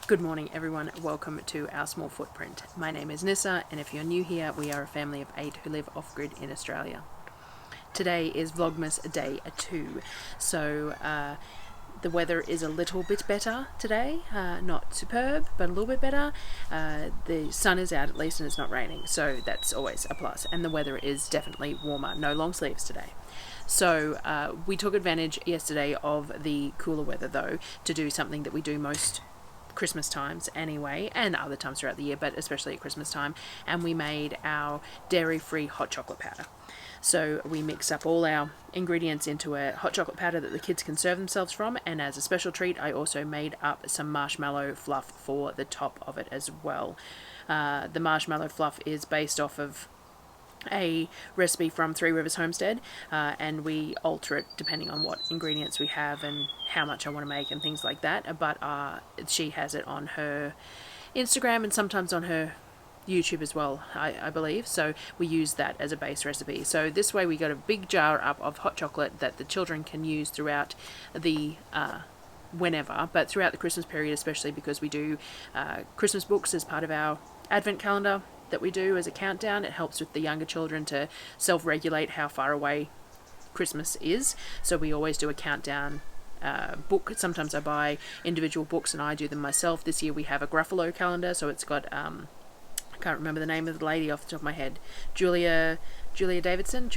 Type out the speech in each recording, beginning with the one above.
Good morning everyone, welcome to our small footprint. My name is Nyssa, and if you're new here, we are a family of 8 who live off-grid in Australia. Today is Vlogmas day 2, so the weather is a little bit better today, not superb, but a little bit better. The sun is out at least and it's not raining, so that's always a plus, and the weather is definitely warmer, no long sleeves today. So we took advantage yesterday of the cooler weather though to do something that we do most Christmas times anyway, and other times throughout the year, but especially at Christmas time, and we made our dairy-free hot chocolate powder. So we mix up all our ingredients into a hot chocolate powder that the kids can serve themselves from, and as a special treat I also made up some marshmallow fluff for the top of it as well. The marshmallow fluff is based off of a recipe from Three Rivers Homestead, and we alter it depending on what ingredients we have and how much I want to make and things like that, but she has it on her Instagram and sometimes on her YouTube as well, I believe, so we use that as a base recipe. So this way we got a big jar up of hot chocolate that the children can use throughout the whenever, but throughout the Christmas period especially, because we do Christmas books as part of our advent calendar that we do as a countdown. It helps with the younger children to self-regulate how far away Christmas is, so we always do a countdown book. Sometimes I buy individual books and I do them myself. This year we have a Gruffalo calendar, so it's got I can't remember the name of the lady off the top of my head, Julia Davidson,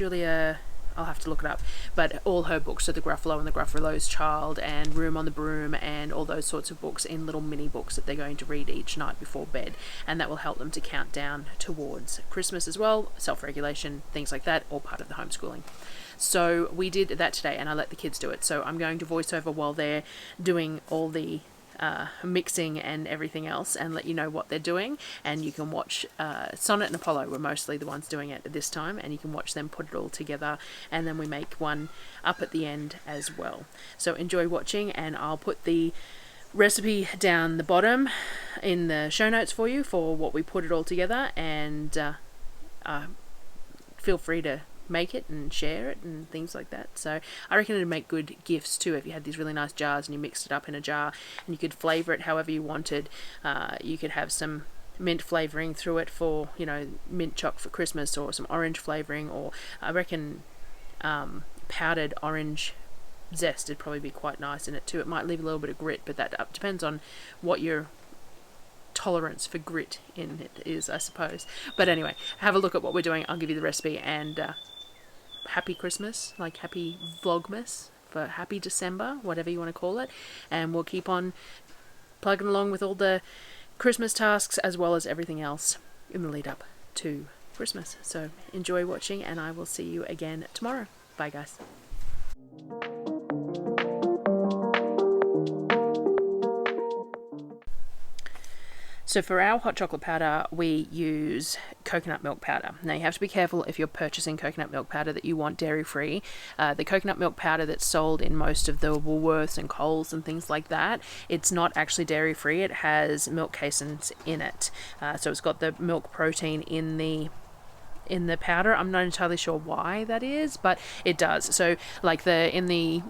I'll have to look it up, but all her books are the Gruffalo and the Gruffalo's Child and Room on the Broom and all those sorts of books in little mini books that they're going to read each night before bed, and that will help them to count down towards Christmas as well. Self-regulation, things like that, all part of the homeschooling. So we did that today and I let the kids do it, so I'm going to voice over while they're doing all the mixing and everything else and let you know what they're doing, and you can watch Sonnet and Apollo were mostly the ones doing it at this time, and you can watch them put it all together, and then we make one up at the end as well. So enjoy watching, and I'll put the recipe down the bottom in the show notes for you for what we put it all together, and feel free to make it and share it and things like that. So I reckon it'd make good gifts too if you had these really nice jars and you mixed it up in a jar and you could flavour it however you wanted. You could have some mint flavouring through it for, you know, mint choc for Christmas, or some orange flavouring, or I reckon powdered orange zest would probably be quite nice in it too. It might leave a little bit of grit, but that depends on what your tolerance for grit in it is, I suppose. But anyway, have a look at what we're doing. I'll give you the recipe, and happy Christmas, like happy Vlogmas, for happy December, whatever you want to call it, and we'll keep on plugging along with all the Christmas tasks as well as everything else in the lead up to Christmas. So enjoy watching, and I will see you again tomorrow. Bye guys. So for our hot chocolate powder, we use coconut milk powder. Now you have to be careful if you're purchasing coconut milk powder that you want dairy-free. The coconut milk powder that's sold in most of the Woolworths and Coles and things like that, it's not actually dairy-free. It has milk caseins in it. So it's got the milk protein in the powder. I'm not entirely sure why that is, but it does. So like in the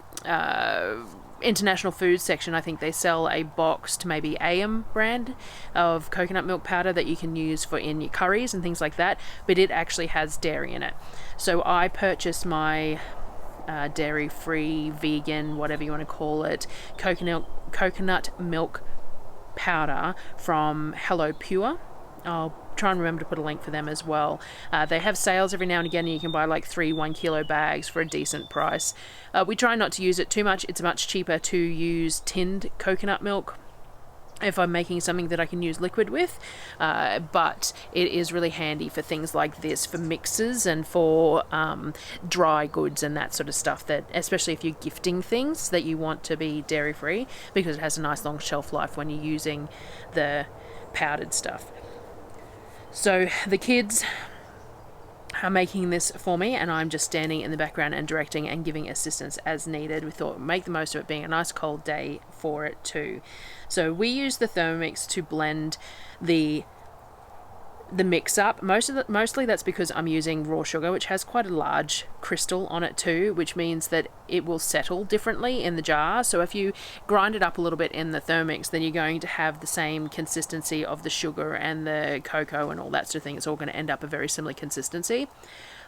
international food section, I think they sell a boxed, maybe AM brand of coconut milk powder that you can use for in your curries and things like that, but it actually has dairy in it. So I purchased my dairy-free, vegan, whatever you want to call it, coconut milk powder from Hello Pure. I'll try and remember to put a link for them as well. They have sales every now and again, and you can buy like 3 1-kilo bags for a decent price. We try not to use it too much. It's much cheaper to use tinned coconut milk if I'm making something that I can use liquid with, but it is really handy for things like this, for mixes and for dry goods and that sort of stuff, that especially if you're gifting things that you want to be dairy free, because it has a nice long shelf life when you're using the powdered stuff. So the kids are making this for me, and I'm just standing in the background and directing and giving assistance as needed. We thought we'd make the most of it being a nice cold day for it too. So we use the Thermomix to blend the the mix up. Mostly that's because I'm using raw sugar, which has quite a large crystal on it too, which means that it will settle differently in the jar. So if you grind it up a little bit in the Thermix, then you're going to have the same consistency of the sugar and the cocoa and all that sort of thing. It's all going to end up a very similar consistency.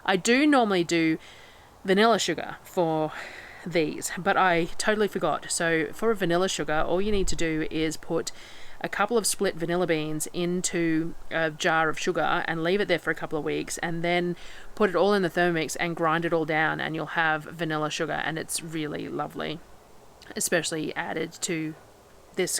I do normally do vanilla sugar for these, but I totally forgot. So for a vanilla sugar, all you need to do is put a couple of split vanilla beans into a jar of sugar and leave it there for a couple of weeks, and then put it all in the Thermix and grind it all down, and you'll have vanilla sugar, and it's really lovely, especially added to this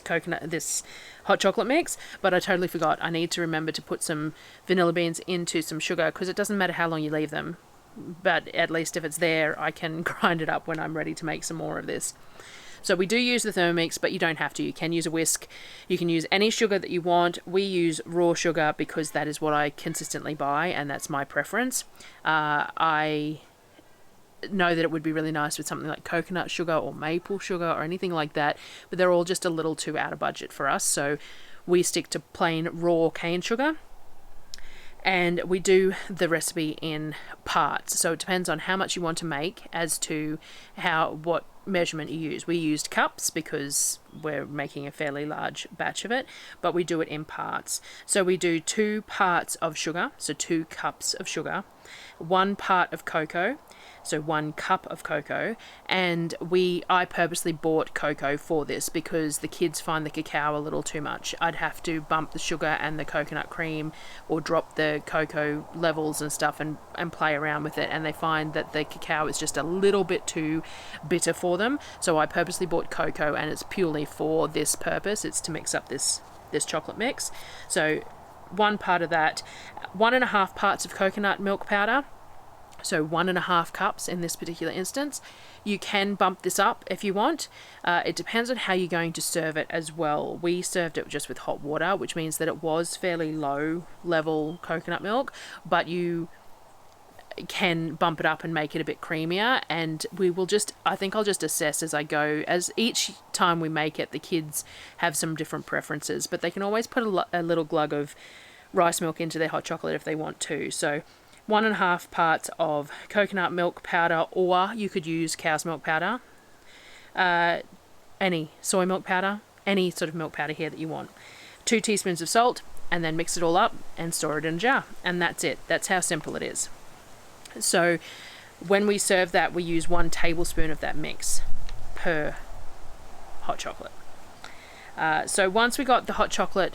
hot chocolate mix. But I totally forgot. I need to remember to put some vanilla beans into some sugar, because it doesn't matter how long you leave them, but at least if it's there, I can grind it up when I'm ready to make some more of this. So we do use the Thermix, but you don't have to. You can use a whisk. You can use any sugar that you want. We use raw sugar because that is what I consistently buy, and that's my preference. I know that it would be really nice with something like coconut sugar or maple sugar or anything like that, but they're all just a little too out of budget for us. So we stick to plain raw cane sugar. And we do the recipe in parts. So it depends on how much you want to make as to what measurement you use. We used cups because we're making a fairly large batch of it, but we do it in parts. So we do 2 parts of sugar, so 2 cups of sugar, 1 part of cocoa, so 1 cup of cocoa, and I purposely bought cocoa for this because the kids find the cacao a little too much. I'd have to bump the sugar and the coconut cream or drop the cocoa levels and stuff and play around with it, and they find that the cacao is just a little bit too bitter for them. So I purposely bought cocoa, and it's purely for this purpose. It's to mix up this chocolate mix. So 1 part of that, 1.5 parts of coconut milk powder, so 1.5 cups in this particular instance. You can bump this up if you want. It depends on how you're going to serve it as well. We served it just with hot water, which means that it was fairly low level coconut milk, but you can bump it up and make it a bit creamier, and I think I'll just assess as I go. As each time we make it, the kids have some different preferences, but they can always put a little glug of rice milk into their hot chocolate if they want to. So 1.5 parts of coconut milk powder, or you could use cow's milk powder, any soy milk powder, any sort of milk powder here that you want. 2 teaspoons of salt, and then mix it all up and store it in a jar, and that's it. That's how simple it is. So when we serve that, we use 1 tablespoon of that mix per hot chocolate. So once we got the hot chocolate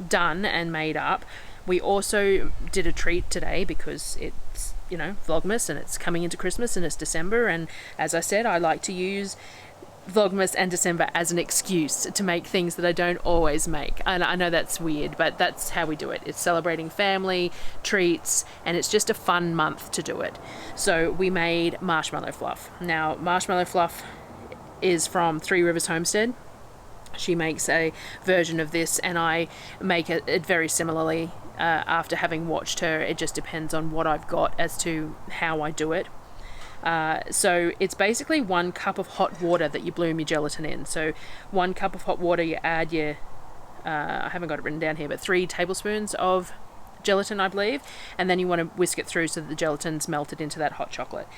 done and made up, we also did a treat today because it's, Vlogmas, and it's coming into Christmas and it's December. And as I said, I like to use Vlogmas and December as an excuse to make things that I don't always make. And I know that's weird, but that's how we do it. It's celebrating family, treats, and it's just a fun month to do it. So we made Marshmallow Fluff. Now, Marshmallow Fluff is from Three Rivers Homestead. She makes a version of this, and I make it very similarly after having watched her. It just depends on what I've got as to how I do it. So it's basically 1 cup of hot water that you bloom your gelatin in. So 1 cup of hot water, you add your, I haven't got it written down here, but 3 tablespoons of gelatin, I believe. And then you want to whisk it through so that the gelatin's melted into that hot chocolate.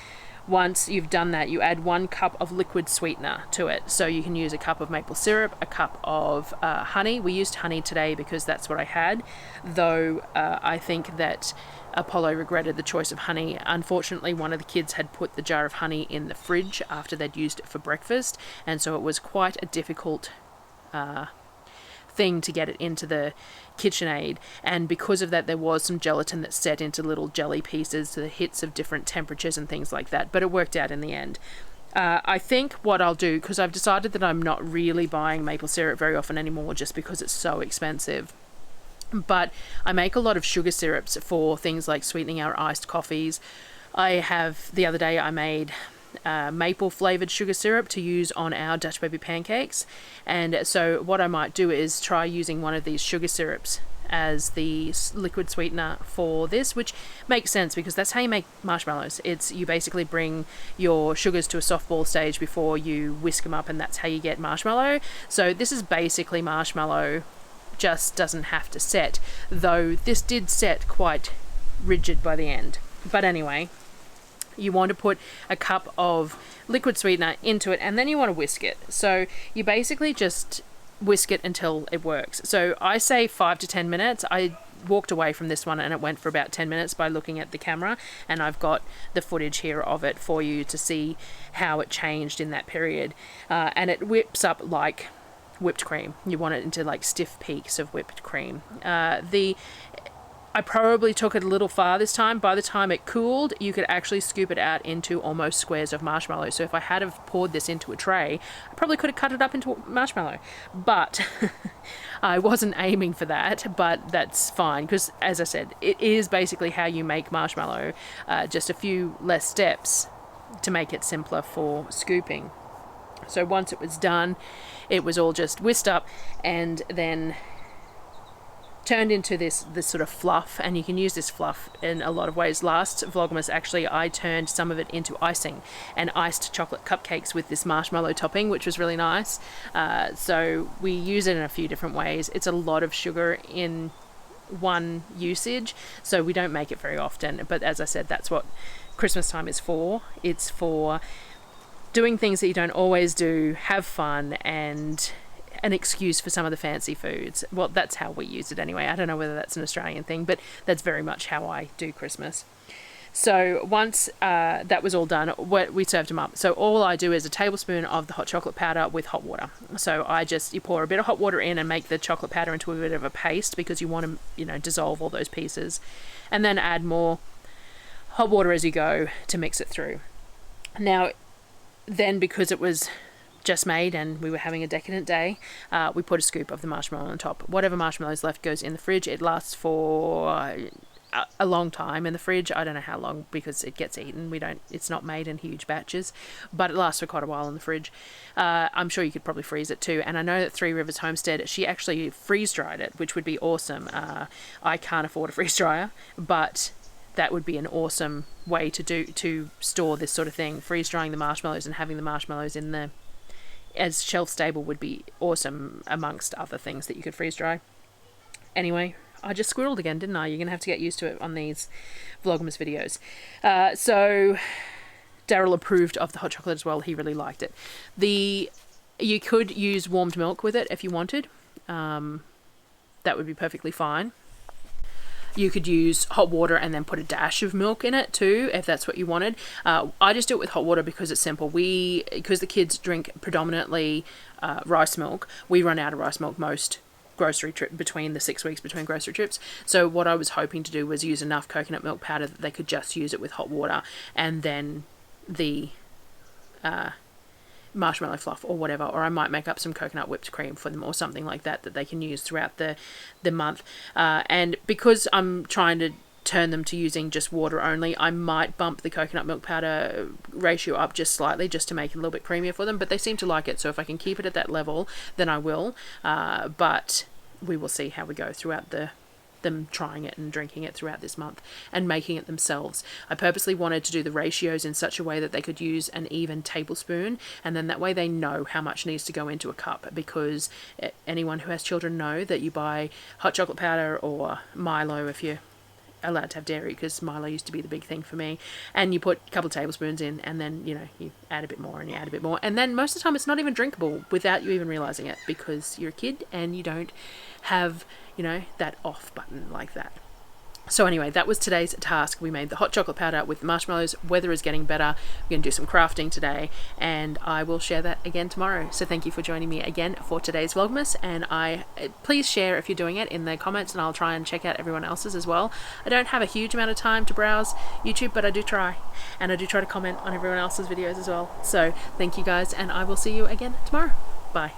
Once you've done that, you add 1 cup of liquid sweetener to it. So you can use a cup of maple syrup, a cup of honey. We used honey today because that's what I had, though I think that Apollo regretted the choice of honey. Unfortunately, one of the kids had put the jar of honey in the fridge after they'd used it for breakfast, and so it was quite a difficult thing to get it into the KitchenAid, and because of that there was some gelatin that set into little jelly pieces to the hits of different temperatures and things like that, but it worked out in the end. I think what I'll do, because I've decided that I'm not really buying maple syrup very often anymore just because it's so expensive, but I make a lot of sugar syrups for things like sweetening our iced coffees. The other day I made maple flavored sugar syrup to use on our Dutch baby pancakes, and so what I might do is try using one of these sugar syrups as the liquid sweetener for this, which makes sense because that's how you make marshmallows. You basically bring your sugars to a soft ball stage before you whisk them up, and that's how you get marshmallow. So this is basically marshmallow just doesn't have to set, though this did set quite rigid by the end. But anyway, you want to put a cup of liquid sweetener into it, and then you want to whisk it. So you basically just whisk it until it works. So I say 5 to 10 minutes. I walked away from this one and it went for about 10 minutes by looking at the camera, and I've got the footage here of it for you to see how it changed in that period. And it whips up like whipped cream. You want it into like stiff peaks of whipped cream. I probably took it a little far this time. By the time it cooled, you could actually scoop it out into almost squares of marshmallow. So if I had have poured this into a tray, I probably could have cut it up into marshmallow. But I wasn't aiming for that, but that's fine, because as I said, it is basically how you make marshmallow, just a few less steps to make it simpler for scooping. So once it was done, it was all just whisked up and then turned into this sort of fluff, and you can use this fluff in a lot of ways. Last Vlogmas, actually, I turned some of it into icing and iced chocolate cupcakes with this marshmallow topping, which was really nice. So we use it in a few different ways. It's a lot of sugar in one usage, so we don't make it very often. But as I said, that's what Christmas time is for. It's for doing things that you don't always do, have fun, and an excuse for some of the fancy foods. Well, that's how we use it anyway. I don't know whether that's an Australian thing, but that's very much how I do Christmas. So once that was all done, we served them up. So all I do is a tablespoon of the hot chocolate powder with hot water. So you pour a bit of hot water in and make the chocolate powder into a bit of a paste, because you want to, dissolve all those pieces, and then add more hot water as you go to mix it through. Now, then, because it was just made and we were having a decadent day, we put a scoop of the marshmallow on top. Whatever marshmallows left goes in the fridge. It lasts for a long time in the fridge. I don't know how long, because it gets eaten. It's not made in huge batches, but it lasts for quite a while in the fridge. I'm sure you could probably freeze it too. And I know that Three Rivers Homestead, she actually freeze dried it, which would be awesome. I can't afford a freeze dryer, but that would be an awesome way to store this sort of thing. Freeze drying the marshmallows and having the marshmallows in as shelf stable would be awesome, amongst other things that you could freeze dry. Anyway, I just squirreled again, didn't I? You're going to have to get used to it on these Vlogmas videos. So Darryl approved of the hot chocolate as well. He really liked it. You could use warmed milk with it if you wanted. That would be perfectly fine. You could use hot water and then put a dash of milk in it too, if that's what you wanted. I just do it with hot water because it's simple. Because the kids drink predominantly rice milk, we run out of rice milk most grocery trip between the 6 weeks between grocery trips. So what I was hoping to do was use enough coconut milk powder that they could just use it with hot water, and then the marshmallow fluff or whatever, or I might make up some coconut whipped cream for them or something like that they can use throughout the month. And because I'm trying to turn them to using just water only, I might bump the coconut milk powder ratio up just slightly, just to make it a little bit creamier for them, but they seem to like it, so if I can keep it at that level, then I will. But we will see how we go throughout them trying it and drinking it throughout this month and making it themselves. I purposely wanted to do the ratios in such a way that they could use an even tablespoon, and then that way they know how much needs to go into a cup, because anyone who has children know that you buy hot chocolate powder or Milo if you're allowed to have dairy, because Milo used to be the big thing for me, and you put a couple of tablespoons in, and then you add a bit more and you add a bit more, and then most of the time it's not even drinkable without you even realizing it, because you're a kid and you don't have that off button like that. So anyway, that was today's task. We made the hot chocolate powder with the marshmallows. Weather is getting better. We're going to do some crafting today, and I will share that again tomorrow. So thank you for joining me again for today's Vlogmas, and please share if you're doing it in the comments, and I'll try and check out everyone else's as well. I don't have a huge amount of time to browse YouTube, but I do try, and I do try to comment on everyone else's videos as well. So thank you guys, and I will see you again tomorrow. Bye.